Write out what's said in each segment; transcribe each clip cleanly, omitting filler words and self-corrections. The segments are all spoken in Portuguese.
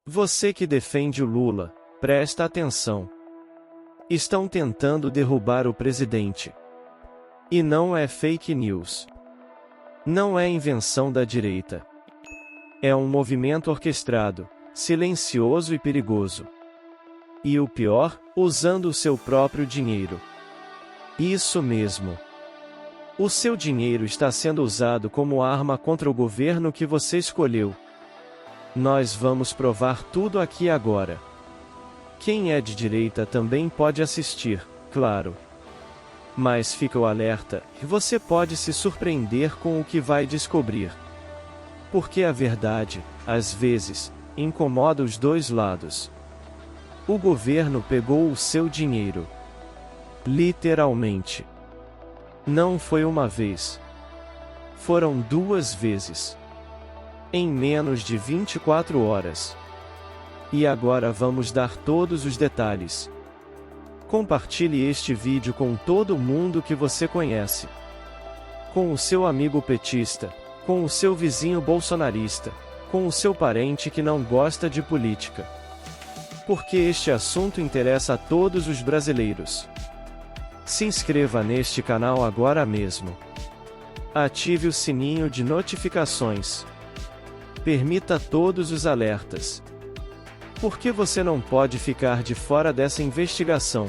Você que defende o Lula, presta atenção. Estão tentando derrubar o presidente. E não é fake news. Não é invenção da direita. É um movimento orquestrado, silencioso e perigoso. E o pior, usando o seu próprio dinheiro. Isso mesmo. O seu dinheiro está sendo usado como arma contra o governo que você escolheu. Nós vamos provar tudo aqui agora. Quem é de direita também pode assistir, claro. Mas fica o alerta, você pode se surpreender com o que vai descobrir. Porque a verdade, às vezes, incomoda os dois lados. O governo pegou o seu dinheiro. Literalmente. Não foi uma vez. Foram 2 vezes. Em menos de 24 horas. E agora vamos dar todos os detalhes. Compartilhe este vídeo com todo mundo que você conhece. Com o seu amigo petista, com o seu vizinho bolsonarista, com o seu parente que não gosta de política. Porque este assunto interessa a todos os brasileiros. Se inscreva neste canal agora mesmo. Ative o sininho de notificações. Permita todos os alertas. Porque você não pode ficar de fora dessa investigação.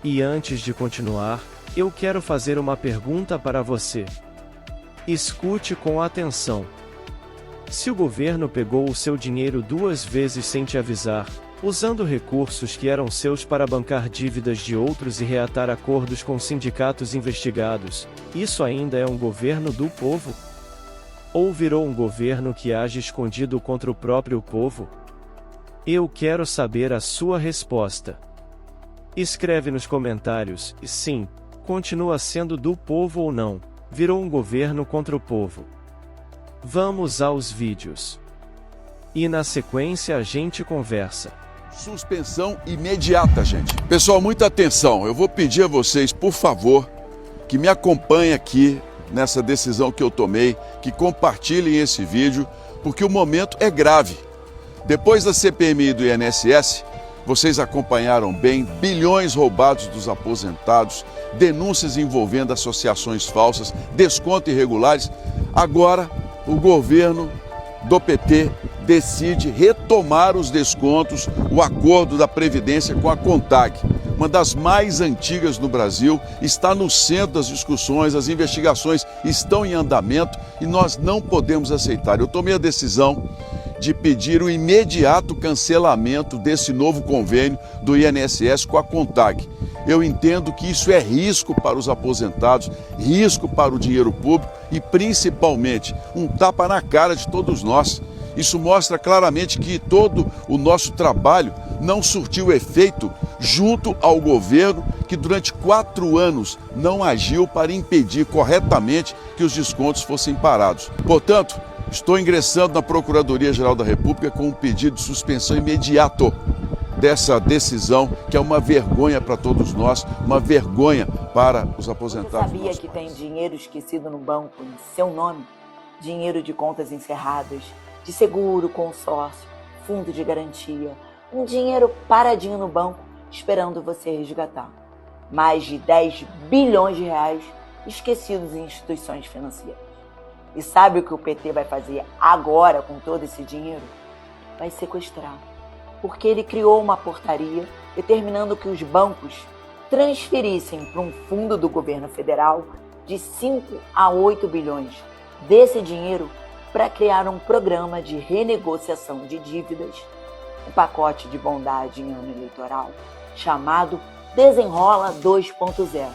E antes de continuar, eu quero fazer uma pergunta para você. Escute com atenção. Se o governo pegou o seu dinheiro 2 vezes sem te avisar, usando recursos que eram seus para bancar dívidas de outros e reatar acordos com sindicatos investigados, isso ainda é um governo do povo? Ou virou um governo que age escondido contra o próprio povo? Eu quero saber a sua resposta. Escreve nos comentários, e sim, continua sendo do povo ou não, virou um governo contra o povo. Vamos aos vídeos. E na sequência a gente conversa. Suspensão imediata, gente. Pessoal, muita atenção. Eu vou pedir a vocês, por favor, que me acompanhem aqui nessa decisão que eu tomei, que compartilhem esse vídeo, porque o momento é grave. Depois da CPMI do INSS, vocês acompanharam bem bilhões roubados dos aposentados, denúncias envolvendo associações falsas, descontos irregulares. Agora, o governo do PT decide retomar os descontos, o acordo da Previdência com a CONTAG, uma das mais antigas no Brasil, está no centro das discussões, as investigações estão em andamento e nós não podemos aceitar. Eu tomei a decisão de pedir o imediato cancelamento desse novo convênio do INSS com a CONTAG. Eu entendo que isso é risco para os aposentados, risco para o dinheiro público e, principalmente, um tapa na cara de todos nós. Isso mostra claramente que todo o nosso trabalho não surtiu efeito junto ao governo que durante 4 anos não agiu para impedir corretamente que os descontos fossem parados. Portanto, estou ingressando na Procuradoria-Geral da República com um pedido de suspensão imediato dessa decisão, que é uma vergonha para todos nós, uma vergonha para os aposentados. Você sabia que tem dinheiro esquecido no banco em seu nome? Dinheiro de contas encerradas, de seguro, consórcio, fundo de garantia, um dinheiro paradinho no banco esperando você resgatar. Mais de 10 bilhões de reais esquecidos em instituições financeiras. E sabe o que o PT vai fazer agora com todo esse dinheiro? Vai sequestrar. Porque ele criou uma portaria determinando que os bancos transferissem para um fundo do governo federal de 5 a 8 bilhões desse dinheiro para criar um programa de renegociação de dívidas, um pacote de bondade em ano eleitoral, chamado Desenrola 2.0.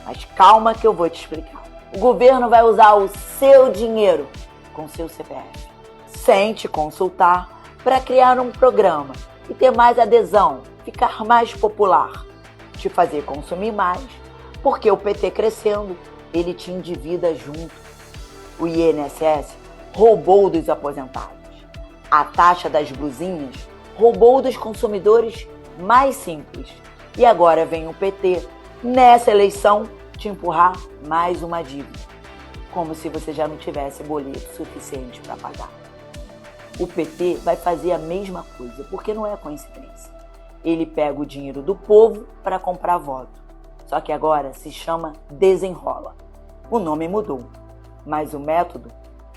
Mas calma que eu vou te explicar. O governo vai usar o seu dinheiro com seu CPF, sem te consultar, para criar um programa e ter mais adesão, ficar mais popular, te fazer consumir mais, porque o PT crescendo, ele te endivida junto. O INSS roubou dos aposentados. A taxa das blusinhas roubou dos consumidores mais simples. E agora vem o PT, nessa eleição, te empurrar mais uma dívida. Como se você já não tivesse boleto suficiente para pagar. O PT vai fazer a mesma coisa, porque não é coincidência. Ele pega o dinheiro do povo para comprar voto. Só que agora se chama Desenrola. O nome mudou, mas o método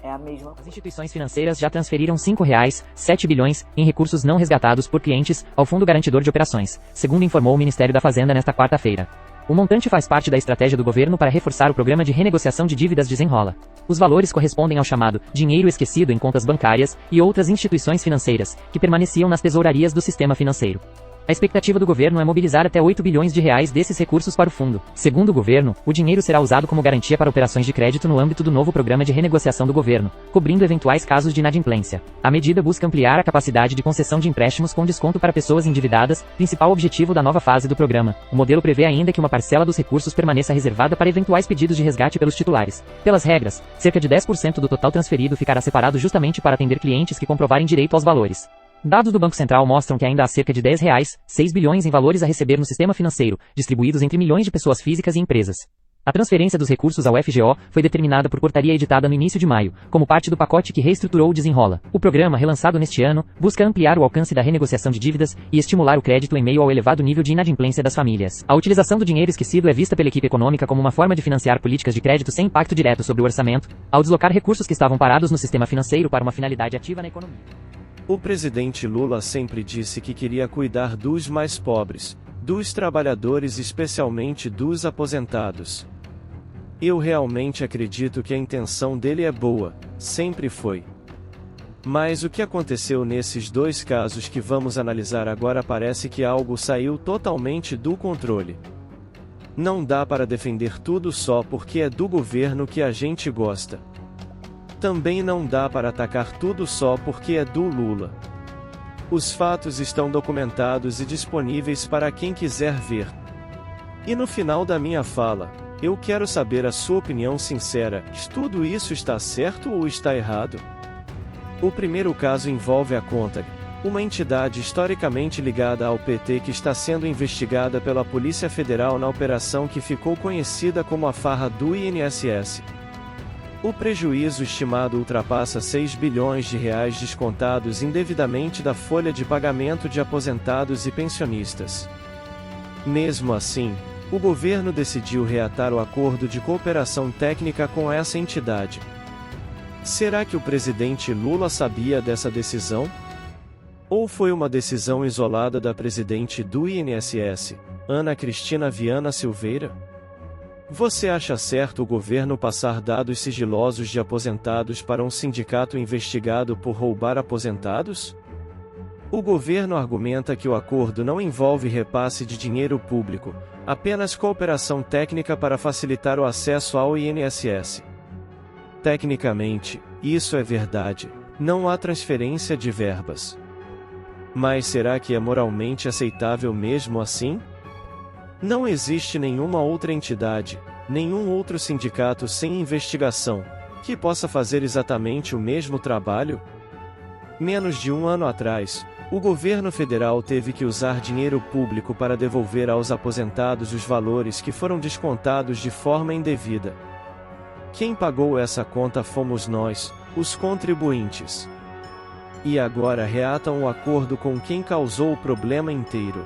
é a mesma coisa. As instituições financeiras já transferiram R$ 5,7 bilhões em recursos não resgatados por clientes ao Fundo Garantidor de Operações, segundo informou o Ministério da Fazenda nesta quarta-feira. O montante faz parte da estratégia do governo para reforçar o programa de renegociação de dívidas Desenrola. Os valores correspondem ao chamado dinheiro esquecido em contas bancárias e outras instituições financeiras, que permaneciam nas tesourarias do sistema financeiro. A expectativa do governo é mobilizar até 8 bilhões de reais desses recursos para o fundo. Segundo o governo, o dinheiro será usado como garantia para operações de crédito no âmbito do novo programa de renegociação do governo, cobrindo eventuais casos de inadimplência. A medida busca ampliar a capacidade de concessão de empréstimos com desconto para pessoas endividadas, principal objetivo da nova fase do programa. O modelo prevê ainda que uma parcela dos recursos permaneça reservada para eventuais pedidos de resgate pelos titulares. Pelas regras, cerca de 10% do total transferido ficará separado justamente para atender clientes que comprovarem direito aos valores. Dados do Banco Central mostram que ainda há cerca de R$10,6 bilhões em valores a receber no sistema financeiro, distribuídos entre milhões de pessoas físicas e empresas. A transferência dos recursos ao FGO foi determinada por portaria editada no início de maio, como parte do pacote que reestruturou o Desenrola. O programa, relançado neste ano, busca ampliar o alcance da renegociação de dívidas e estimular o crédito em meio ao elevado nível de inadimplência das famílias. A utilização do dinheiro esquecido é vista pela equipe econômica como uma forma de financiar políticas de crédito sem impacto direto sobre o orçamento, ao deslocar recursos que estavam parados no sistema financeiro para uma finalidade ativa na economia. O presidente Lula sempre disse que queria cuidar dos mais pobres, dos trabalhadores, especialmente dos aposentados. Eu realmente acredito que a intenção dele é boa, sempre foi. Mas o que aconteceu nesses dois casos que vamos analisar agora parece que algo saiu totalmente do controle. Não dá para defender tudo só porque é do governo que a gente gosta. Também não dá para atacar tudo só porque é do Lula. Os fatos estão documentados e disponíveis para quem quiser ver. E no final da minha fala, eu quero saber a sua opinião sincera: tudo isso está certo ou está errado? O primeiro caso envolve a Contag, uma entidade historicamente ligada ao PT que está sendo investigada pela Polícia Federal na operação que ficou conhecida como a farra do INSS. O prejuízo estimado ultrapassa R$6 bilhões descontados indevidamente da folha de pagamento de aposentados e pensionistas. Mesmo assim, o governo decidiu reatar o acordo de cooperação técnica com essa entidade. Será que o presidente Lula sabia dessa decisão? Ou foi uma decisão isolada da presidente do INSS, Ana Cristina Viana Silveira? Você acha certo o governo passar dados sigilosos de aposentados para um sindicato investigado por roubar aposentados? O governo argumenta que o acordo não envolve repasse de dinheiro público, apenas cooperação técnica para facilitar o acesso ao INSS. Tecnicamente, isso é verdade, não há transferência de verbas. Mas será que é moralmente aceitável mesmo assim? Não existe nenhuma outra entidade, nenhum outro sindicato sem investigação, que possa fazer exatamente o mesmo trabalho? Menos de um ano atrás, o governo federal teve que usar dinheiro público para devolver aos aposentados os valores que foram descontados de forma indevida. Quem pagou essa conta fomos nós, os contribuintes. E agora reatam o acordo com quem causou o problema inteiro.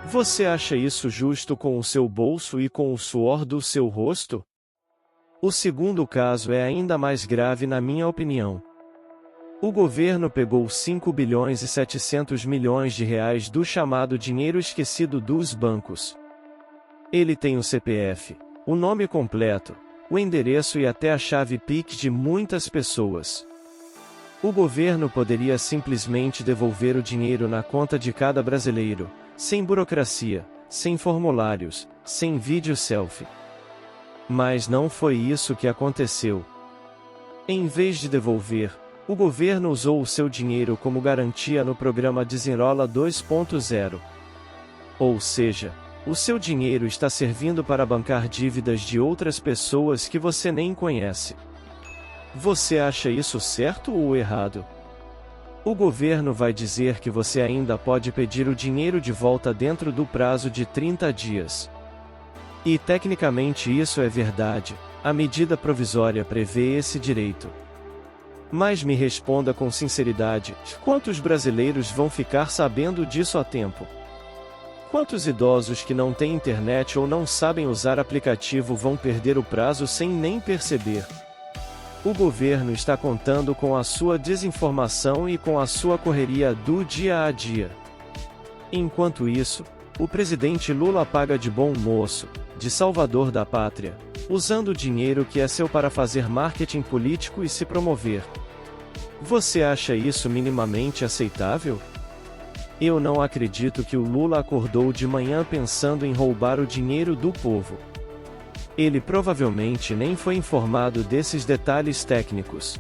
Você acha isso justo com o seu bolso e com o suor do seu rosto? O segundo caso é ainda mais grave na minha opinião. O governo pegou 5 bilhões e 700 milhões de reais do chamado dinheiro esquecido dos bancos. Ele tem o CPF, o nome completo, o endereço e até a chave Pix de muitas pessoas. O governo poderia simplesmente devolver o dinheiro na conta de cada brasileiro, sem burocracia, sem formulários, sem vídeo selfie. Mas não foi isso que aconteceu. Em vez de devolver, o governo usou o seu dinheiro como garantia no programa Desenrola 2.0. Ou seja, o seu dinheiro está servindo para bancar dívidas de outras pessoas que você nem conhece. Você acha isso certo ou errado? O governo vai dizer que você ainda pode pedir o dinheiro de volta dentro do prazo de 30 dias. E tecnicamente isso é verdade, a medida provisória prevê esse direito. Mas me responda com sinceridade, quantos brasileiros vão ficar sabendo disso a tempo? Quantos idosos que não têm internet ou não sabem usar aplicativo vão perder o prazo sem nem perceber? O governo está contando com a sua desinformação e com a sua correria do dia a dia. Enquanto isso, o presidente Lula paga de bom moço, de salvador da pátria, usando o dinheiro que é seu para fazer marketing político e se promover. Você acha isso minimamente aceitável? Eu não acredito que o Lula acordou de manhã pensando em roubar o dinheiro do povo. Ele provavelmente nem foi informado desses detalhes técnicos.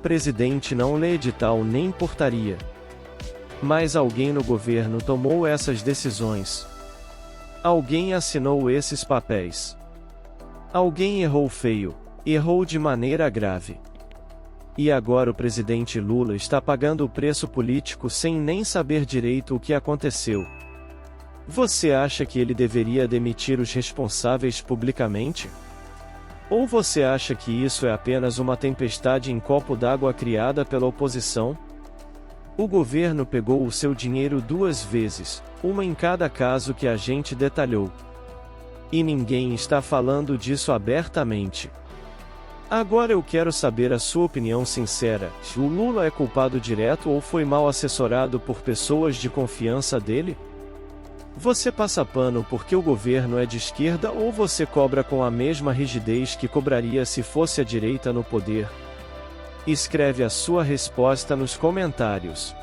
Presidente não lê edital nem portaria. Mas alguém no governo tomou essas decisões. Alguém assinou esses papéis. Alguém errou feio, errou de maneira grave. E agora o presidente Lula está pagando o preço político sem nem saber direito o que aconteceu. Você acha que ele deveria demitir os responsáveis publicamente? Ou você acha que isso é apenas uma tempestade em copo d'água criada pela oposição? O governo pegou o seu dinheiro 2 vezes, uma em cada caso que a gente detalhou. E ninguém está falando disso abertamente. Agora eu quero saber a sua opinião sincera. O Lula é culpado direto ou foi mal assessorado por pessoas de confiança dele? Você passa pano porque o governo é de esquerda ou você cobra com a mesma rigidez que cobraria se fosse a direita no poder? Escreve a sua resposta nos comentários.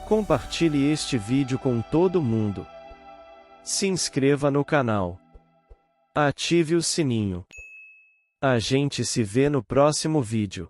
Compartilhe este vídeo com todo mundo. Se inscreva no canal. Ative o sininho. A gente se vê no próximo vídeo.